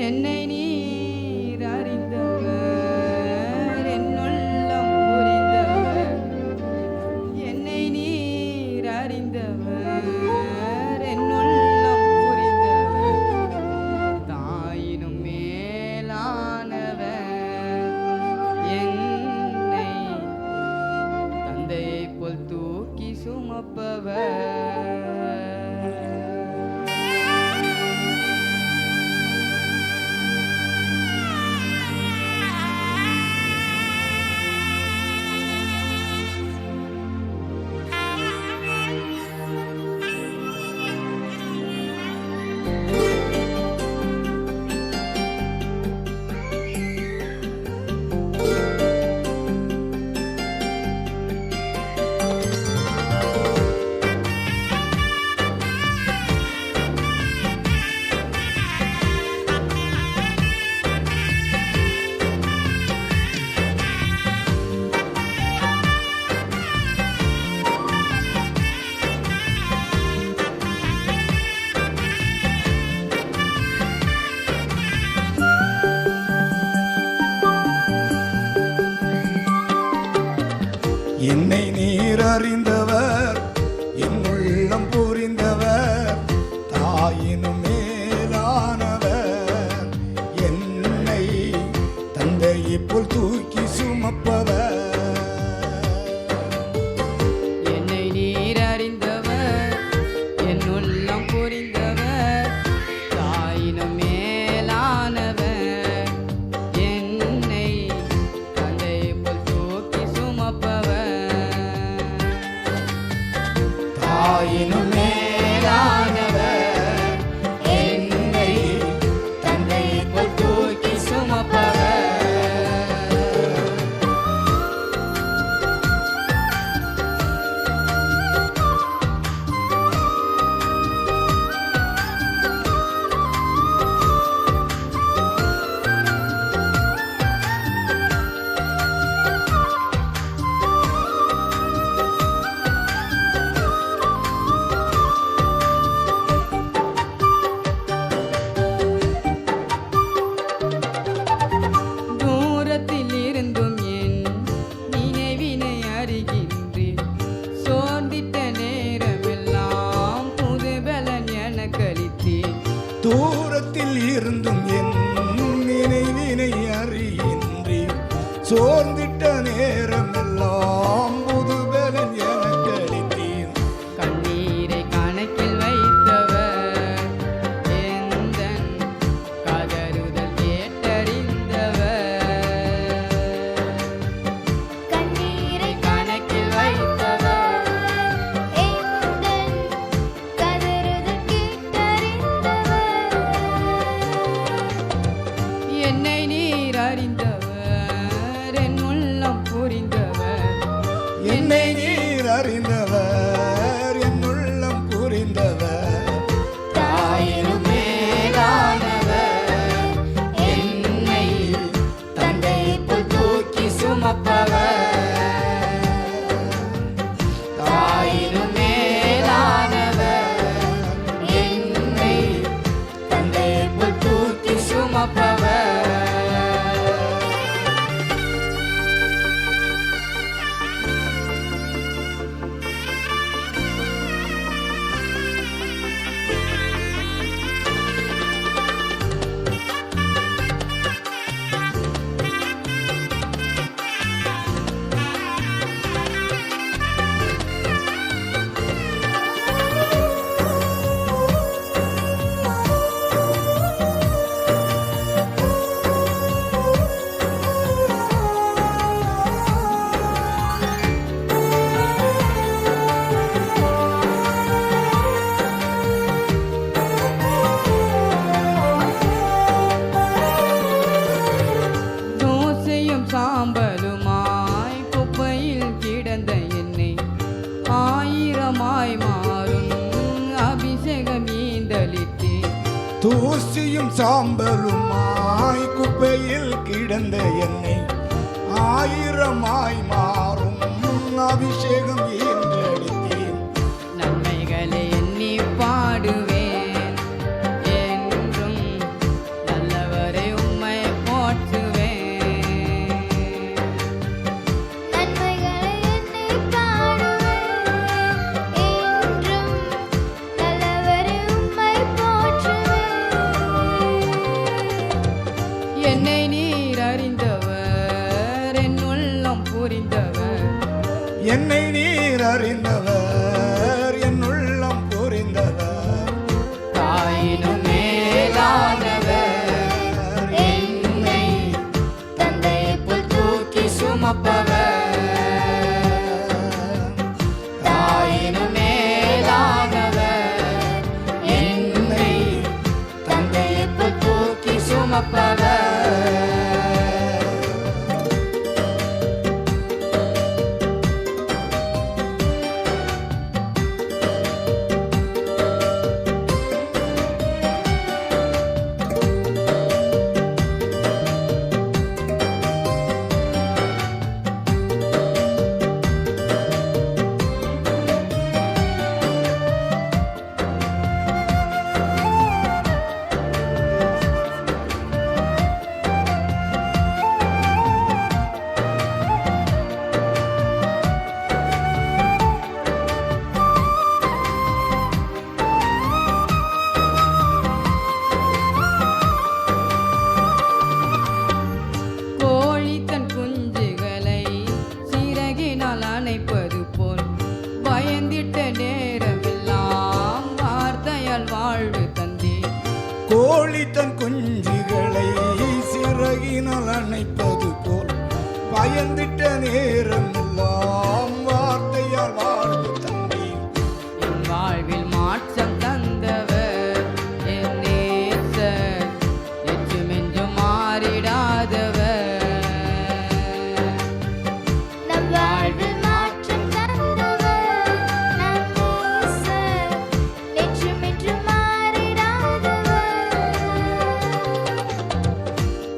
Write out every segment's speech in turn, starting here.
என்னை நீர் அறிந்தவர், என்னுள்ளம் புரிந்தவர். என்னை நீர் அறிந்தவர், என்னுள்ளம் புரிந்தவர். தாயினும் மேலானவர், என்னை தந்தையைப் போல் தூக்கி சுமப்பவர். என்னை நீர் அறிந்தவர், என் உள்ளம் புரிந்தவர். தாயினும் மேலானவர், என்னை தந்தையைப் போல் தூக்கி சுமப்பவர். என்னை நீர் அறிந்தவர், என் உள்ளம் புரிந்தவர். தாயினும் மேலானவர், என்னை தந்தையைப் போல் தூக்கி சுமப்பவர். தாயினும் மேலானவர், என்னை தந்தையைப் போல் தூக்கி சுமப்பவர். தூரத்தில் இருந்தும் என் நினைவினை அறிகின்றேன். சோர்ந்திட்ட நேரமெல்லாம் புது பலன் எனக்கு அளித்தேன். தூரத்தில் இருந்தும் என் நினைவினை அறிகின்றேன். சோர்ந்திட்ட நேரமெல்லாம் புது பலன் எனக்கு அளித்தீர். கண்ணீரை கணக்கில் வைத்தவர், எந்தன் கதறுதல் கேட்டறிந்தவர். கண்ணீரை கணக்கில் வைத்தவர், எந்தன் கதறுதல் கேட்டறிந்தவர். என்னை நீர் அறிந்தவர், என் உள்ளம் புரிந்தவர். என்னை நீர் அறிந்தவர், என் உள்ளம் புரிந்தவர். தாயினும் மேலானவர், என்னை தந்தையைப் போல் தூக்கி சுமப்பவர். தாயினும் மேலானவர், என்னை தந்தையைப் போல் தூக்கி சுமப்பவர். தோசையும் சாம்பலுமாய் குப்பையில் கிடந்த என்னை ஆயிரமாய் மாறும் அபிஷேகம் ஈந்தளித்தேன். தூசியும் சாம்பலுமாய் குப்பையில் கிடந்த என்னை ஆயிரமாய் மாறும் அபிஷேகம் ஈன்றெடுத்தீர். நன்மைகளை எண்ணி பாடுவேன், என்றும் நல்லவர் என்னை நீர் அறிந்தவர் என் உள்ளம் புரிந்தவர் தாயினும் மேலானவர் என்னை தந்தையைப் போல் தூக்கி சுமப்பவர் தாயினும் மேலானவர் என்னை தந்தையைப் போல் தூக்கி சுமப்பவர் கோழி தன் குஞ்சுகளை சிறகினால் அணைப்பது போல் பயந்திட்ட நேரமெல்லாம் வார்த்தையால் வாழ்வு தந்தே கோழி தன் குஞ்சுகளை சிறகினால் அணைப்பது போல் பயந்திட்ட நேரம் எல்லாம் வார்த்தையால் வாழ்வு தந்தீர் என் வாழ்வில் மாற்றம் தந்தவர் என் நேசர் என்றுமென்றும் மாறிடாதவர் நம் வாழ்வில் மாற்றம் தந்தவர் நம் நேசர் என்றுமென்றும் மாறிடாதவர்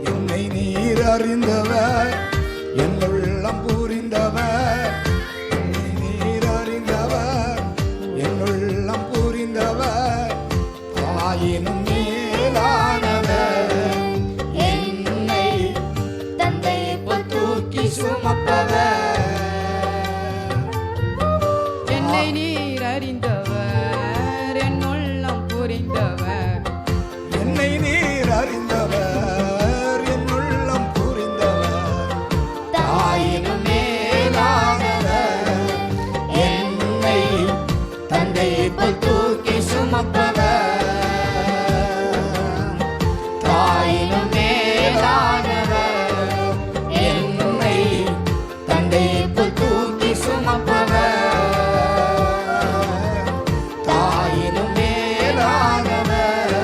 என்னை நீர் அறிந்தவர் என் உள்ளம் புரிந்தவர் என்னை நீர் அறிந்தவர் என் உள்ளம் புரிந்தவர் ஆயினும் மேலானவர் என்னை தந்தையைப் போல் தூக்கி சுமப்பவர் என்னை நீர் அறிந்தவர் என் உள்ளம் புரிந்தவர் என்னை நீர் அறிந்தவர் என் உள்ளம் புரிந்தவர் தாயினும் மேலானவர் என்னை தந்தையைப் போல் தூக்கி சுமப்பவர் தாயினும் மேலானவர் என்னை தந்தையைப் போல் தூக்கி சுமப்பவர் தாயினும் மேலானவர்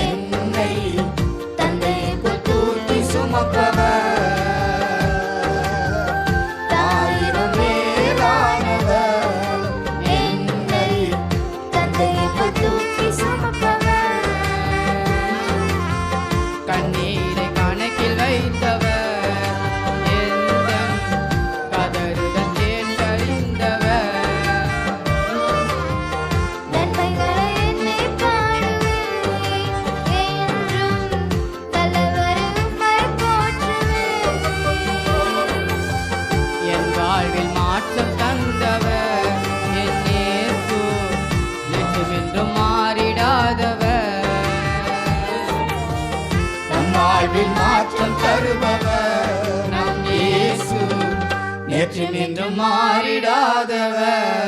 என்னை தந்தையைப் போல் தூக்கி சுமப்பவர் தாயினும் மேலானவர் என்னை தந்தையைப் போல் தூக்கி சுமப்பவர் கண்ணீரை கணக்கில் வைத்தவர் எந்தன் கதறுதல் கேட்டறிந்தவர் நன்மைகளை எண்ணி பாடுவேன் என்றும் தலைவருமை போற்றுவேன் என் வாழ்வில் மாற்றம் தந்தவர் என் இயேசு என்றுமென்றும் மாறிடாதவர் நம் வாழ்வில் மாற்றம் தருபவர் நம் இயேசு நேற்று நின்றும் மாறிடாதவர்